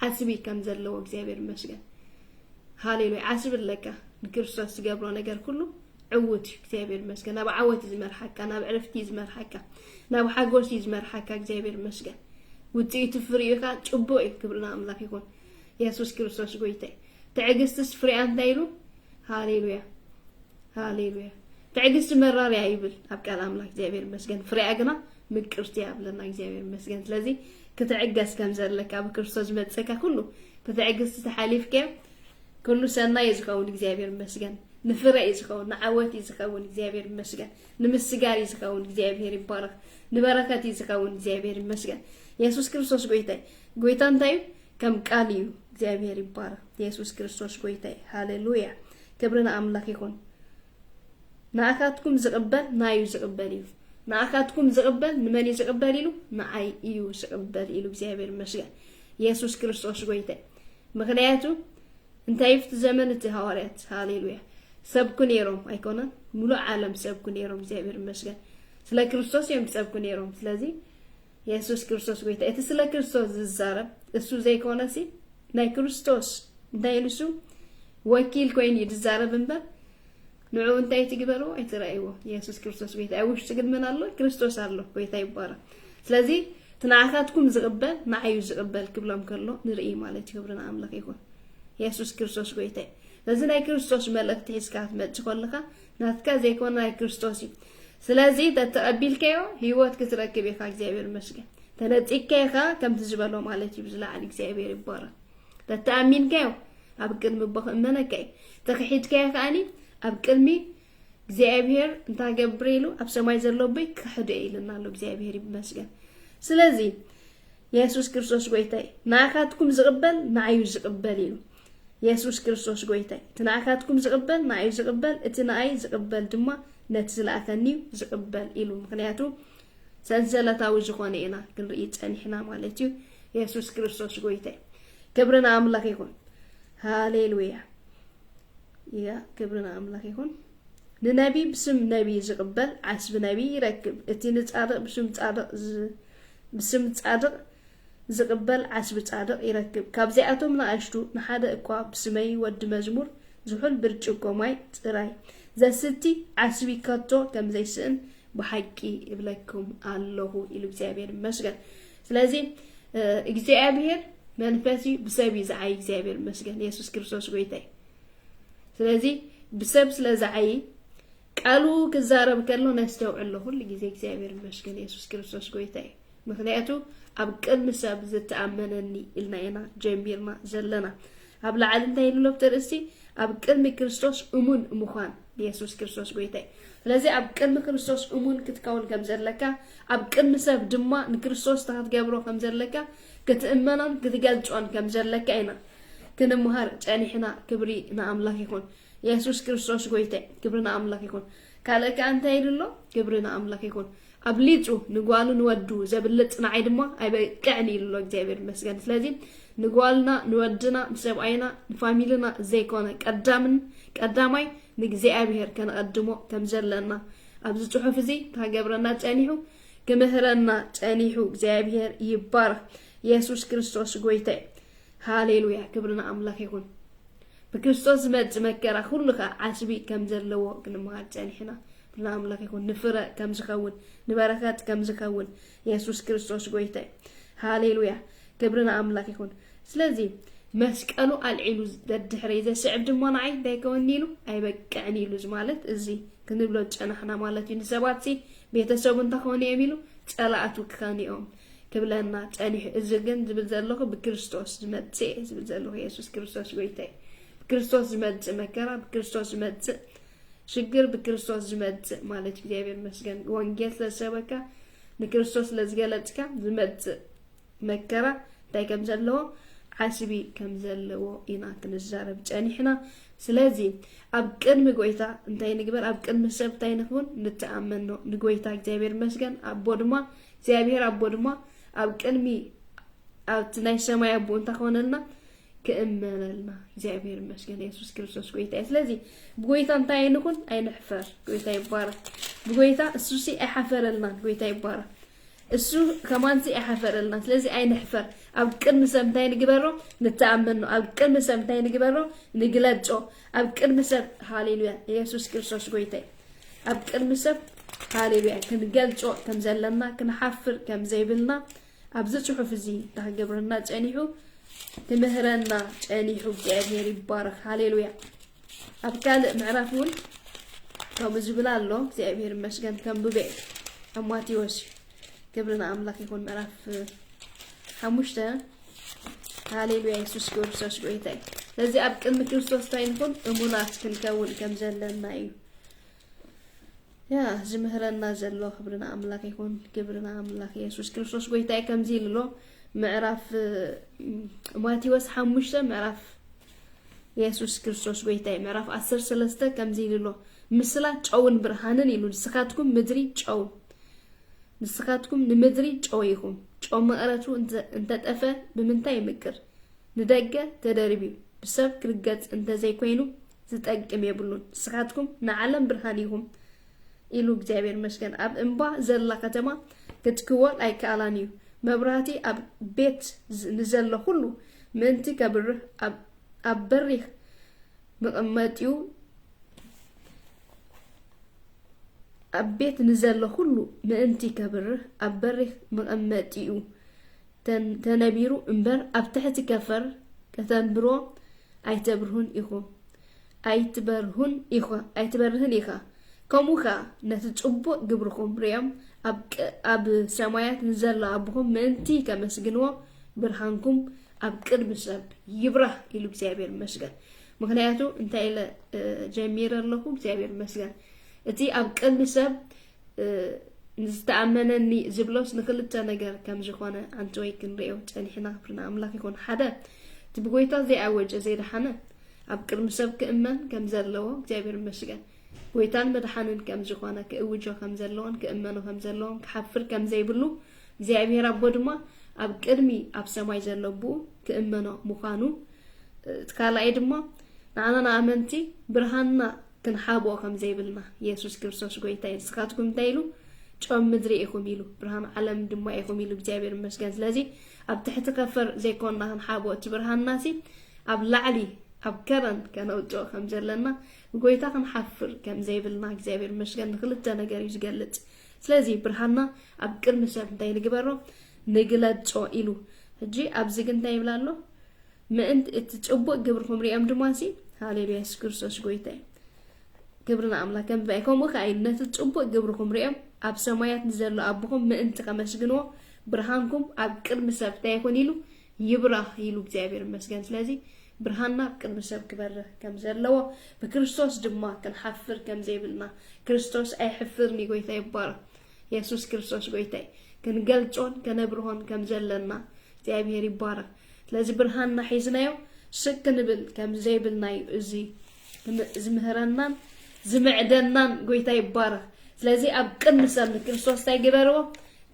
ዓስቢ ከም ዘለዎ እግዚአብሔር ይመስገን ሃሌሉያ ዓስብ ለካ ንክርስቶስ ትገብሮ ነገር ሁሉ عوت እግዚአብሔር ይመስገን ናብ ዓወት ዝመርሐካ ናብ ዕረፍቲ ዝመርሐካ ናብ ሓጎስ ዝመርሐካ እግዚአብሔር ይመስገን ውጤቱ ፍሪኡካ ጭቡዕ ክብርና አምላክ ይኩን ኢየሱስ ክርስቶስ ጎይታ ትዕግስትስ ፍሪኣ እንታይ ኢሉ ሃሌሉያ ሃሌሉያ ትዕግስት መራርያ ይብል ኣብ ቃል አምላክ እግዚአብሔር ይመስገን ፍሪኣ ግና ምቅርቲ ያብለና እግዚአብሔር ይመስገን ስለዚህ ክትዕገስ ከም ዘለካ በክርስቶስ መጽካ ሁሉ ክትዕግስት ተሓሊፍከ ኩሉ ሰናይ ይዝኸውን እግዚአብሔር ይመስገን نفرع يزخون نعوات يزخون እግዚአብሔር ይመስገን ንምስጋር ይዝኸውን እግዚአብሔር ይባረክ ንበረከት ይዝኸውን እግዚአብሔር ይመስገን ኢየሱስ ክርስቶስ ጎይታ እንታይ ከም ቃልዩ እግዚአብሔር ይባረክ ኢየሱስ ክርስቶስ ጎይታ ሃሌሉያ ክብርና አምላክ ይሁን ናአካትኩም ዝቅበል ናዩ ዝቅበል እዩ ናአካትኩም ዝቅበል ንመን ይዝቅበል ኢሉ ናአይ እዩ ዝቅበል ኢሉ እግዚአብሔር ይመስገን ኢየሱስ ክርስቶስ ጎይታ ምክንያቱ እንታይ ፍት ዘመን ተሐዋርያት ሃሌሉያ سبكون يروم أيقونا ملو عالم سبكون يروم زيبر مسجد سلا كريستوس يوم سبكون يروم سلازي يسوع كريستوس قويته إت سلا كريستوس الزارب السو زي كونا سي ناي كريستوس دايلسو وكيل كوين يدزارب بنبا نوعو انتاي تقبلو اي ترأيوه يسوع كريستوس قويته اوش تقد من الله كريستوس الله قويته يبارا سلازي تنعاقاتكم زغبال معايو زغبال كبلام كله نرئي مالتي كبرنا عملك يكون يسوع كريستوس قويته لازم أي كريستوس ملك تيسكات متشخلك ناتكا زي كونا أي كريستوسي سلازي تتقبل كيو هيوات كتركب يخا እግዚአብሔር መስገን ተነጥቄ ይخا ከም ትዝበሎ ማለት ይብዝላ على እግዚአብሔር ይባረክ ተታሚን ከዮ ኣብ ቅድሚ በእመነከ ተክሒት ከያኒ ኣብ ቅድሚ እግዚአብሔር እንታገብሬሉ ኣብ ሰማይ ዘሎበይ ክሕደ ኢልና ኣሎ እግዚአብሔር ይመስገን ስለዚህ ኢየሱስ ክርስቶስ ጎይታይ ናካትኩም ዝቅበል ናዩ ዝቅበል ኢሉ ኢየሱስ ክርስቶስ ጎይታ ትናአካትኩም ዝቅበል ናዩ ዝቅበል እቲ ናአይ ዝቅበል ድማ ነቲ ዝላአከኒ ዝቅበል ኢሉ ምክንያቱ ሰንሰለታዊ ዝኾነ ኢና ክንርኢ ጸኒሕና ማለት እዩ ኢየሱስ ክርስቶስ ጎይታ ክብርና አምላክ ይሁን ሃሌሉያ ያ ክብርና አምላክ ይሁን ንነቢ ብስም ነቢ ዝቅበል ዓስብ ነቢ ይረክብ እቲ ንጻድቅ ብስም ጻድቅ ዝቅበል ዓስብ ጻድቅ ይረክብ ካብዚኣቶም ናኣሽቱ ንሓደ እኳ ብስመይ ወዲ መዝሙር ዝሑል ብርጭቆ ማይ ጥራይ ዘስቲ ዓስቢ ከቶ ከም ዘይስእን ብሓቂ ይብለኩም ኣለሁ ኢሉ እግዚአብሔር ይመስገን ስለዚህ እግዚአብሔር መንፈሲ ብሰብ ይዝዓይ እግዚአብሔር ይመስገን ኢየሱስ ክርስቶስ ጎይታ ስለዚህ ብሰብ ስለዝዓይ ቃሉ ክዛረብ ከሎ ነስተውዕሎ ሁሉ ጊዜ እግዚአብሔር ይመስገን ኢየሱስ ክርስቶስ ጎይታ ምክንያቱ ኣብ ቅድሚ ሰብ ዝተኣመነኒ ኢልና ኢና ጀሚርና ዘለና ኣብ ላዕሊ እንታይ ኢሉ ተርእሲ ኣብ ቅድሚ ክርስቶስ እሙን ምዃን ኢየሱስ ክርስቶስ ጎይታ ስለዚህ ኣብ ቅድሚ ክርስቶስ እሙን ክትከውን ከም ዘለካ ኣብ ቅድሚ ሰብ ድማ ንክርስቶስ ተገብሮ ከም ዘለካ ክትእመናን ክትገልጾን ከም ዘለካ ኢና ክንምሃር ጨኒሕና ክብሪ ንኣምላክ ይኹን ኢየሱስ ክርስቶስ ጎይታ ክብሪ ንኣምላክ ይኹን ካልእካ እንታይ ኢሉሎ ክብሪ ንኣምላክ ይኹን አብሊጹ ንጓሉ ንወዱ ዘብልጽ ናዓይ ድማ አይበቃዕኒ ኢሉሎ እግዚአብሔር ይመስገን ስለዚህ ንጓልና ንወድና ንሰብአይና ንፋሚሊና ዘይኮነ ቀዳማይ ንእግዚአብሔር ከነቀድሞ ከም ዘለና ኣብዚ ጽሑፍ እዚ ታገብረና ጸኒሑ ክምህረና ጸኒሑ እግዚአብሔር ይባረክ ኢየሱስ ክርስቶስ ጎይታ ሃሌሉያ ክብርና አምላክ ይሁን በክርስቶስ መጽ መከራ ሁሉካ ዓስቢ ከም ዘለዎ ክንምሃር ጸኒሕና ለአምላክ ይሁን ንፍረ ከም ዝኸውን ንበረከት ከም ዝኸውን ኢየሱስ ክርስቶስ ጎይታ ሃሌሉያ ክብርና አምላክ ይሁን ስለዚህ መስቀሉ አልዒሉ ደድሕሪ ዘስዕብ ድማ ንዓይ ዳይከውን ኢሉ አይበቃዕኒ ኢሉ ማለት እዚ ክንብሎ ጨናሕና ማለት እዩ ንሰባት ቤተሰብ እንተኾነ የሚሉ ጸላእቱ ክኻኒኦም ክብለና ጸኒሕ እዚ ግን ዝብል ዘለኹ ብክርስቶስ ዝመጽእ ዝብል ዘለኹ ኢየሱስ ክርስቶስ ጎይታ ብክርስቶስ ዝመጽእ መከራ ብክርስቶስ ዝመጽእ ሽግር በክርስቶስ ዝመጽእ ማለት እግዚአብሔር ይመስገን ወንጌል ስለሰበካ ንክርስቶስ ለዝገለጽካ ዝመጽእ መከራ እንታይ ከም ዘለዎ ዓስቢ ከም ዘለዎ ኢና ክንዛረብ ጸኒሕና ስለዚህ ኣብ ቅድሚ ጎይታ እንታይ ንግበር ኣብ ቅድሚ ሰብ እንታይ ንኹን ንተኣመን ነው ንጎይታ እግዚአብሔር መስገን ኣቦ ድማ እግዚአብሔር ኣቦ ድማ ኣብ ቅድሚ ኣብ ናይ ሰማይ ኣቦ እንተኾነልና ክእመነልና እግዚአብሔር መስገን ኢየሱስ ክርስቶስ ጎይታ ስለዚህ በጎይታ እንታይ ንኹን ኣይንሕፈር ጎይታ ይባረክ በጎይታ እሱሲ ኣይሓፈረልና ጎይታ ይባረክ እሱ ከማንሲ ኣይሓፈረልና ስለዚህ ኣይንሕፈር ኣብ ቅድሚ ሰብ እንታይ ንግበሮ ንተኣመን ነው ኣብ ቅድሚ ሰብ እንታይ ንግበሮ ንግለጾ ኣብ ቅድሚ ሰብ ሃሌሉያ ኢየሱስ ክርስቶስ ጎይታ ኣብ ቅድሚ ሰብ ሃሌሉያ ክንገልጾ ከም ዘለና ክንሓፍር ከም ዘይብልና ኣብዚ ጽሑፍ እዚ ተግብርና ጸኒሑ ትምህረና ጸኒሑ እግዚአብሔር ይባረክ ሃሌሉያ ኣብ ካልእ ምዕራፍ እውን ከም ዝብል ኣሎ እግዚአብሔር መስገን ከም ብቤ ማቴዎስ ክብርና ኣምላክ ይኹን ምዕራፍ 5 ሃሌሉያ ኢየሱስ ክርስቶስ ጎይታ ስለዚህ ኣብ ቅድሚ ክርስቶስ ታይንኩን እሙናት ክንከውን ከም ዘለና እዩ ያ ዝምህረና ዘሎ ክብርና ኣምላክ ይኹን ክብርና ኣምላክ ኢየሱስ ክርስቶስ ጎይታ ከምዚ ኢልሎ ምዕራፍ ማቴዎስ 5 ምዕራፍ ኢየሱስ ክርስቶስ ጎይታ ምዕራፍ 13 ከምዚ ኢልሎ ምስላ ጨውን ብርሃንን ኢሉ ንስኻትኩም ምድሪ ጨው ንስኻትኩም ንምድሪ ጨው ይኹን ጨው መቕረቱ እንተጠፈ ብምንታይ ይምቅር ንደገ ተደርቢ ብሰብ ክርገጽ እንተዘይኮይኑ ዝጠቅም የብሉን ንስኻትኩም ንዓለም ብርሃን ይኹን ኢሉ እግዚአብሔር መስገን ኣብ እምባ ዘላ ከተማ ክትክወል ኣይከኣላን እዩ መብራህቲ ኣብ ቤት ንዘሎ ሁሉ ምእንቲ ከብርህ ኣብ በሪኽ መቐመጢኡ ኣብ ቤት ንዘሎ ሁሉ ምእንቲ ከብርህ ኣብ በሪኽ መቐመጢኡ ተነቢሩ እምበር ኣብ ትሕቲ ከፈር ከተንብሮ ኣይትበርህን ኢኻ ከምኡኻ ነቲ ጽቡቕ ግብርኩም ርዮም ኣብ ሰማያት ንዘሎ ኣቦኹም ምእንቲ ከመስግንዎ ብርሃንኩም ኣብ ቅድሚ ሰብ ይብራህ ኢሉ እግዚአብሔር መስገን ምክንያቱ እንታይ ኢለ ጀሚረ ኣለኹ እግዚአብሔር መስገን እቲ ኣብ ቅድሚ ሰብ ንዝተኣመነኒ ዝብሎስ ንክልተ ነገር ከም ዝኾነ ኣንቲ ወይ ክንሪኦ ጸኒሕና ክብርና ኣምላክ ይኹን ሓደ እቲ ብጎይታ ዘይኣወጀ ዘይድሓነ ኣብ ቅድሚ ሰብ ክእመን ከም ዘለዎ እግዚአብሔር መስገን ጎይታን መድሓንን ከም ዝኾነ ክእውጆ ከም ዘለዎን ክእመኖ ከም ዘለዎን ክሓፍር ከም ዘይብሉ እግዚአብሔር ኣቦ ድማ ኣብ ቅድሚ ኣብ ሰማይ ዘለቡ ክእመኖ ምዃኑ ካልኣይ ድማ ንዓና ኣመንቲ ብርሃንና ክንሓብኦ ከም ዘይብልና ኢየሱስ ክርስቶስ ጎይታ ንስኻትኩም እንታይ ኢሉ ጨው ምድሪ ኢኹም ኢሉ ብርሃን ዓለም ድማ ኢኹም ኢሉ እግዚአብሔር መስገን ስለዚ ኣብ ትሕቲ ከፈር ዘይኮንና ክንሓብኦ እቲ ብርሃንናሲ ኣብ ላዕሊ ኣብ ከረን ከነውጥኦ ከም ዘለና ጎይታ ክንሓፍር ከም ዘይብልና እግዚአብሔር መስገን ንክልተ ነገር እዩ ዝገልጽ ስለዚ ብርሃንና ኣብ ቅድሚ ሰብ እንታይ ንግበሮ ንግለጾ ኢሉ ሕጂ ኣብዚ ግን እንታይ ይብላ ኣሎ ምእንቲ እቲ ጽቡቕ ግብርኩም ርዮም ድማሲ ሃሌሉያ ኢየሱስ ክርስቶስ ጎይታ ክብርና ኣምላክ ከም ባይኮም ከ ነቲ ጽቡቕ ግብርኩም ርዮም ኣብ ሰማያት ንዘሎ ኣቦኹም ምእንቲ ከመስግንዎ ብርሃንኩም ኣብ ቅድሚ ሰብ እንታይ ይኹን ኢሉ ይብራህ ኢሉ እግዚአብሔር መስገን ስለዚ ብርሃንና ኣብ ቅድሚ ሰብ ክበርህ ከም ዘለዎ ብክርስቶስ ድማ ክንሓፍር ከም ዘይብልና ክርስቶስ ኣይሕፍርኒ ጎይታ ይባረክ ኢየሱስ ክርስቶስ ጎይታ ክንገልጾን ከነብርሆን ከም ዘለና እግዚአብሔር ይባረክ ስለዚ ብርሃንና ሒዝናዮ ስክ ንብል ከም ዘይብልና እዚ ዝምህረናን ዝምዕደናን ጎይታ ይባረክ ስለዚ ኣብ ቅድሚ ሰብ ክርስቶስ ታይ ገበርዎ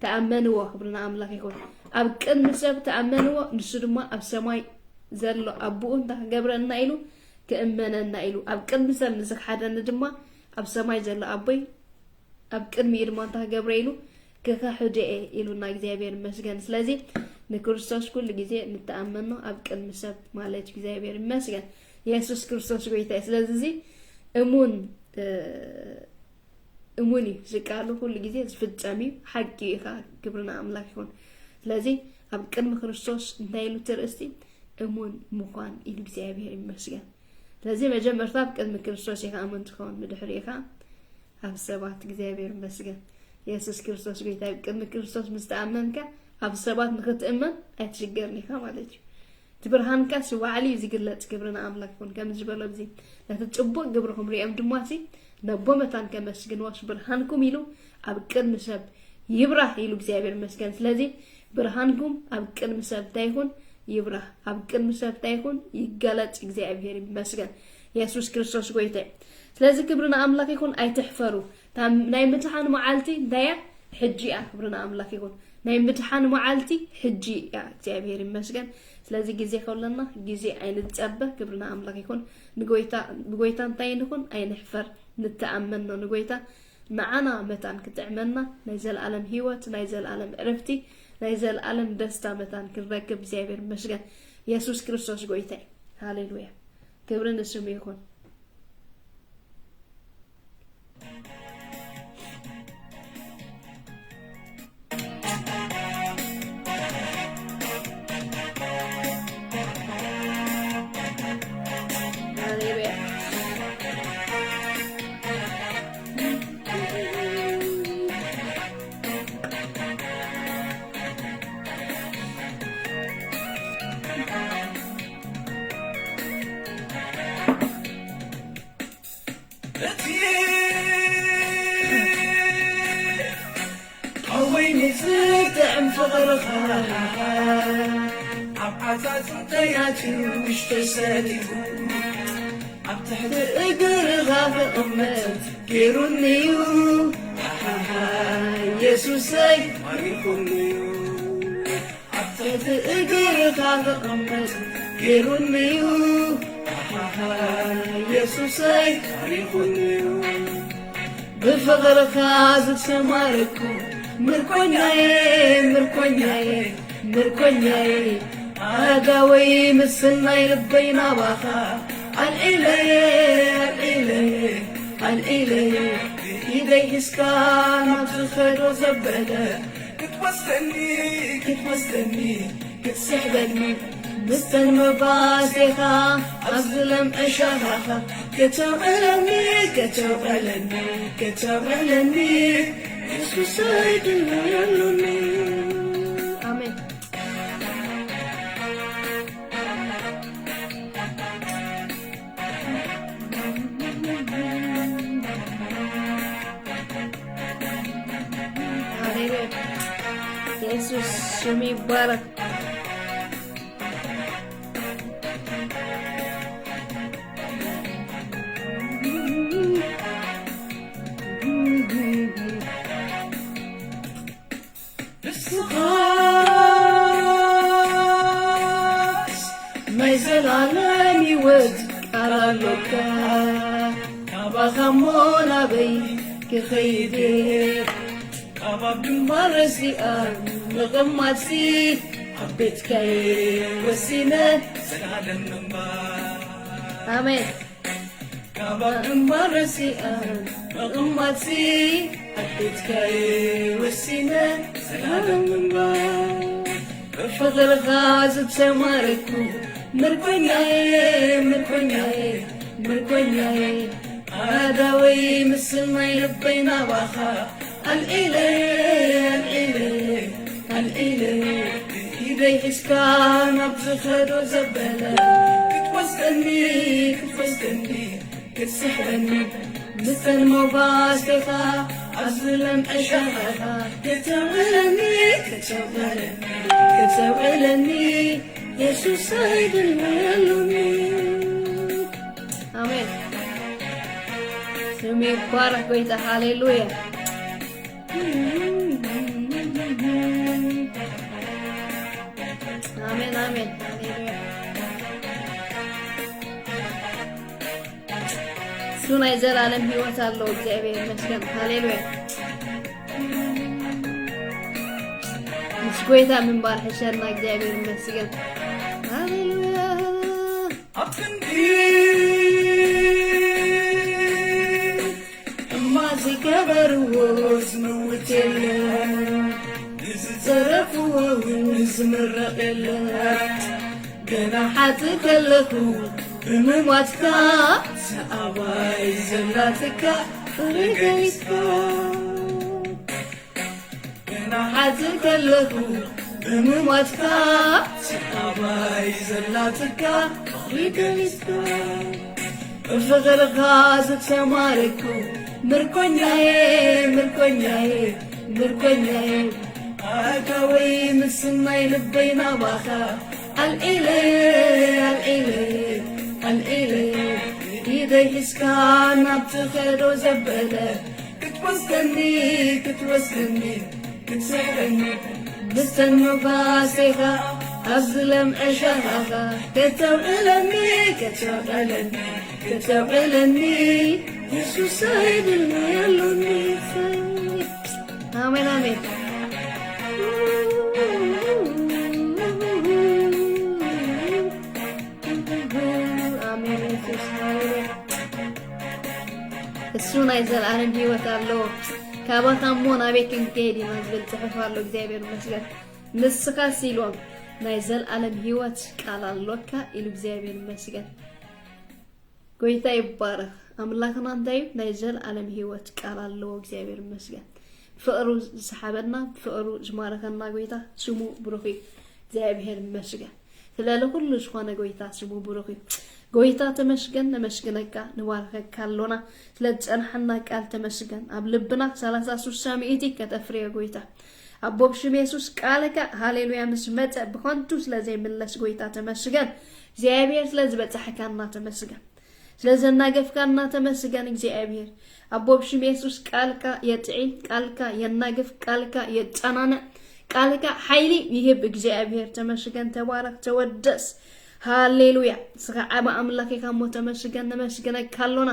ተኣመንዎ ክብርና ኣምላክ ይኹን ኣብ ቅድሚ ሰብ ተኣመንዎ ንሱ ድማ ኣብ ሰማይ ዘሎ ኣቦኡ እንተገብረና ኢሉ ክእመነና ኢሉ ኣብ ቅድሚ ሰብ ንዝሓደኒ ድማ ኣብ ሰማይ ዘሎ ኣቦይ ኣብ ቅድሚ ድማ እንተገብረ ኢሉ ከካሕደኤ ኢሉና እግዚአብሔር መስገን ስለዚ ንክርስቶስ ኩሉ ግዜ ንተኣመኖ ኣብ ቅድሚ ሰብ ማለት እግዚአብሔር መስገን ኢየሱስ ክርስቶስ ጎይታ ስለዚ እሙን ዝቃሉ ኩሉ ግዜ ዝፍጸም ሓቂ ኢኻ ክብርና ኣምላክ ይኹን ስለዚ ኣብ ቅድሚ ክርስቶስ እንታይ ኢሉ ትርእስቲ እሙን ምዃን ኢሉ እግዚአብሔር ይመስገን ስለዚ መጀመርታ ኣብ ቅድሚ ክርስቶስ ኢኻ እሙን ትኾን ምድሕሪ ኢኻ ኣብ ሰባት እግዚአብሔር ይመስገን ኢየሱስ ክርስቶስ ጎይታ ኣብ ቅድሚ ክርስቶስ ምስተኣመንካ ኣብ ሰባት ንኽትእመን ኣይትሽገርኒ ኢኻ ማለት እዩ ትብርሃንካ ስዋዕሊ ዝግለጽ ክብርና ኣምላክ ይኹን ከም ዝበሎ ብዚ ነቲ ጽቡቕ ግብርኩም ርዮም ድማሲ ነቦመታን ከመስግንዎስ ብርሃንኩም ኢሉ ኣብ ቅድሚ ሰብ ይብራህ ኢሉ እግዚአብሔር ይመስገን ስለዚ ብርሃንኩም ኣብ ቅድሚ ሰብ እንታይ ይኹን ይብራህ ኣብ ቅድሚ ሰብ እንታይ ይኹን ይገለጽ እግዚአብሔር ይመስገን ኢየሱስ ክርስቶስ ጎይታ ስለዚህ ክብርና አምላክ ይሁን አይተሕፈሩ ናይ ምትሓን መዓልቲ ዳያ ሕጂያ ክብርና አምላክ ይሁን ናይ ምትሓን መዓልቲ ሕጂያ እግዚአብሔር ይመስገን ስለዚህ ጊዜ ከውለና ጊዜ አይንጸበ ክብርና አምላክ ይሁን ንጎይታ እንታይ ንኹን አይንሕፈር ንተአመን ነው ንጎይታ ንዓና መታን ክትዕመና ናይ ዘለዓለም ህይወት ናይ ዘለዓለም ዕረፍቲ ናይ ዘለዓለም ደስታ መታን ክንረክብ እግዚአብሔር ይመስገን ኢየሱስ ክርስቶስ ጎይታ ሃሌሉያ ክብርን ስሙ ይሁን نزدعم فغرها عبعزاز ضياتي مش تساليهم عم تحت اقرغا في امت كيرونيو يسوسي ماريكونيو عم تحت اقرغا في امت كيرونيو يسوسي ماريكونيو بفغرها زد سماركو مركونياي عداوي مسناي لبينا باخا الإلي إيدي إسكان مبزخر وزبالة كتوستني كتسحبني مستن مباسيخا أظلم أشاخا كتوعلني يسوس سيدنا يلوني آمين هاليلويا يسوس سمي بارك زلالم يود قرالك كابا خمونا بي كخيدي كابا بمرسي مغماتي حبيت كي وسينة زلالم نمبا آمين كابا بمرسي مغماتي حبيت كي وسينة زلالم نمبا بفضل غازب سماركو مركونياي عداوي مسلمي لبينا باخا الإلي إيدي إسكان أبزخر وزبالة كتوستني كتسحرني مثل مباسكها أظلم أشاخها كتوعلني يسوس سيدنا يلوني آمين سمي بارك ويتا هاليلويا آمين هاليلويا سونا يزلالم هيوت الله እግዚአብሔር ይመስገን ሃሌሉያ مسكويتا من بارح الشرنا እግዚአብሔር ይመስገን ሃሌሉያ ما زكبر وزموتل زرفوا ونزمرق جناحاتك لكو بمواتك سأواي زلاتك رجيتك جناحاتك لكو بمواتك سأواي زلاتك رجيتك فغر غازك سماركو مركونياي عداوي مسمي لبينا باخا الإلي كدي حسكان نبتخدو زبالة كتوسكني كتسحرني بستنو باسيخا أظلم أشهاها كتوعلني يسوع سيدنا يلوني آمين آمين السنة يزال عالم هيوة الله كابات أمون أبيك انكيدي نازل تحف الله እግዚአብሔር ይመስገን ንስኻ ሲሎም ናይዘል ዓለም ህይወት ቃል አለካ ኢሉ እግዚአብሔር ይመስገን ጎይታ ይባረክ አምላክና አንታይ ናይዘል ዓለም ህይወት ቃል አለው እግዚአብሔር ይመስገን ፍቅሩ ሰሐበና ፍቅሩ ጅማረከና ጎይታ ስሙ ብሩክ እግዚአብሔር ይመስገን ስለለ ሁሉ ሆነ ጎይታ ስሙ ብሩክ ጎይታ ተመስገን ነመስገነካ ንባርከካ አለና ስለጸንሐና ቃል ተመስገን አብልብና 33 ሳሚኢቲ ከተፍሬ ጎይታ አቦብሽ ኢየሱስ ቃልካ ሃሌሉያ መስመጽ በኮንቱ ስለዚህ መለስ ጎይታ ተመስገን እግዚአብሔር ስለዚህ በጻሕካና ተመስገን ስለዚህ ናገፍካና ተመስገን እግዚአብሔር አቦብሽ ኢየሱስ ቃልካ የጥዒል ቃልካ የናገፍ ቃልካ የጻናና ቃልካ ኃይሊ ይህብ እግዚአብሔር ተመስገን ተባረክ ተወደስ ሃሌሉያ ስጋዓባ አምላኬ ካሞ ተመስገን ነመስገነ ካሎና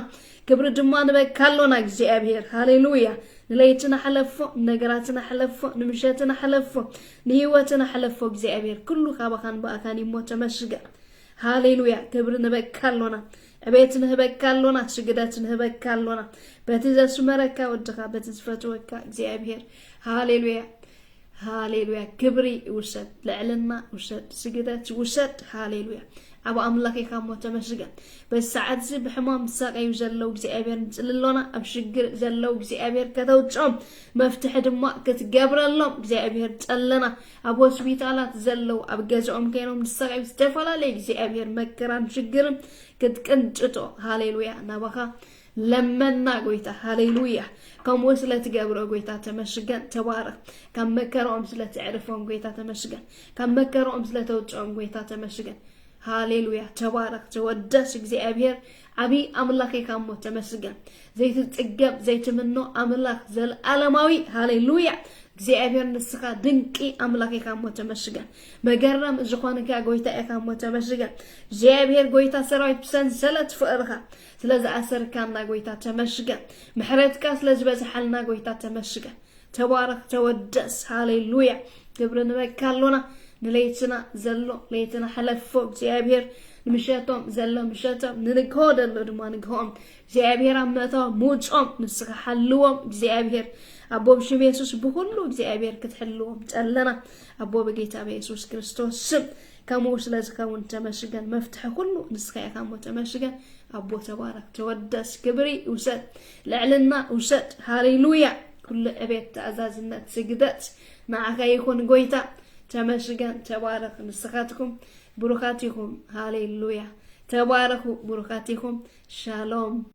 ክብር ድማን በካሎና እግዚአብሔር ሃሌሉያ ለይትና حلفو ነገራትና حلفو ንምሸትና حلفو ንህይወትና حلفو እግዚአብሔር ኩሉ ካባካን ባካን ይሞ ተመስገን ሃሌሉያ ክብር ንበካሎና አቤትን ህበካሎና ስግደትን ህበካሎና በትዘሱ መረካ ወድኻ በትዝፈቱ ወካ እግዚአብሔር ሃሌሉያ ሃሌሉያ ክብሪ ውሰድ ለዕልና ውሰድ ስግደት ውሰድ ሃሌሉያ አባ አምላኬ ካሞ ተመስገን በሰዓት ዚ በሕማም ሳቀዩ ዘለው እግዚአብሔር ንጽልሎና አብሽግር ዘለው እግዚአብሔር ከተውጾም መፍትሕ ድማ ክትገብረሎም እግዚአብሔር ጸለና አብ ሆስፒታላት ዘለው አብ ገዛኦም ከይኖም ንሳቀዩ ዝተፈላልይ እግዚአብሔር መከራን ሽግርን ክትቅንጭጦ ሃሌሉያ ናባኻ ለመና ጎይታ ሃሌሉያ كم وصلت جبرو قويتا تمشجن تبارك كم مكروا أمثلة تعرفون قويتا تمشجن كم مكروا أمثلة توجعون قويتا تمشجن هاليلويا تبارك تودس زي أبير أبي أملاكي كم تمشجن زي تتجب زي تمنو أملاك زل ألماوي هاليلويا زي أبير نسخة دنكي أملاكي كم تمشجن مجرم زخانك قويتا كم تمشجن زي أبير قويتا سرايت بسنسلة فقرها سلازع أسر كان قويتا تمشجن محرت كاس لازبز حالنا قويتا تمشجن تبارك تودس هاليلويا قبرنا بكالونا نليتنا زلو ليتنا حلفو زيابير نمشاتهم زلو مشاتهم ننقود اللودما نقهم زيابير عمتهم موجهم نسخ حلوهم زيابير أبو بشم يسوس بكله زيابير كتحلوهم تقلنا أبو بقيتا بيسوس كريستوس سم كموس لازكاون تمشقن مفتح كله نسخ يكامو تمشقن أبو تبارك تودس كبري وسد لعلنا وسد هاليلويا كل أبيت تعزازنا تسجدت معك يكون قويتا تمشقن تبارك نسخاتكم بركاتكم هاليلويا تباركوا بركاتكم شالوم